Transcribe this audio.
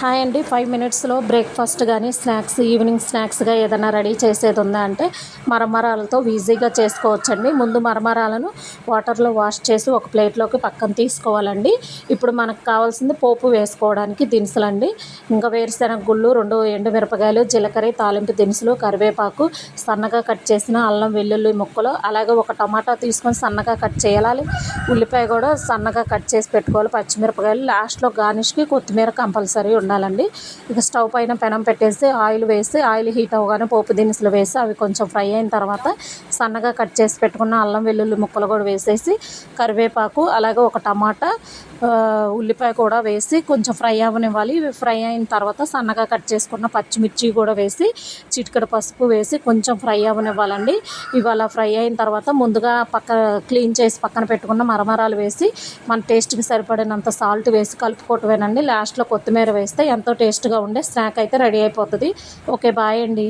Hi అండి. 5 మినిట్స్లో breakfast కానీ స్నాక్స్ ఈవినింగ్ స్నాక్స్గా ఏదైనా రెడీ చేసేది ఉందా అంటే మరమరాలతో ఈజీగా చేసుకోవచ్చండి. ముందు మరమరాలను వాటర్లో వాష్ చేసి ఒక ప్లేట్లోకి పక్కన తీసుకోవాలండి. ఇప్పుడు మనకు కావాల్సింది పోపు వేసుకోవడానికి దినుసులండి. ఇంకా వేరుశెనగ గుళ్ళు, 2 ఎండుమిరపకాయలు, జీలకర్ర, తాలింపు దినుసులు, కరివేపాకు, సన్నగా కట్ చేసిన అల్లం వెల్లుల్లి ముక్కలు, అలాగే ఒక టమాటా తీసుకొని సన్నగా కట్ చేయాలి. ఉల్లిపాయ కూడా సన్నగా కట్ చేసి పెట్టుకోవాలి. పచ్చిమిరపకాయలు లాస్ట్లో గార్నిష్కి కొత్తిమీర కంపల్సరీ ఉండాలండి. ఇక స్టవ్ పైన పెనం పెట్టేసి ఆయిల్ వేసి ఆయిల్ హీట్ అవ్వగానే పోపు దినుసులు వేసి అవి కొంచెం ఫ్రై అయిన తర్వాత సన్నగా కట్ చేసి పెట్టుకున్న అల్లం వెల్లుల్లి ముక్కలు కూడా వేసేసి కరివేపాకు అలాగే ఒక టమాటా, ఉల్లిపాయ కూడా వేసి కొంచెం ఫ్రై అవ్వనివ్వాలి. ఇవి ఫ్రై అయిన తర్వాత సన్నగా కట్ చేసుకున్న పచ్చిమిర్చి కూడా వేసి చిటికెడు పసుపు వేసి కొంచెం ఫ్రై అవ్వనివ్వాలండి. ఇవి అలా ఫ్రై అయిన తర్వాత ముందుగా క్లీన్ చేసి పక్కన పెట్టుకున్న మరమరాలు వేసి మన టేస్ట్కి సరిపడినంత సాల్ట్ వేసి కలుపుకోవటమేనండి. లాస్ట్లో కొత్తిమీర వేస్తే ఎంతో టేస్ట్గా ఉండే స్నాక్ అయితే రెడీ అయిపోతుంది. ఓకే, బాయ్ అండి.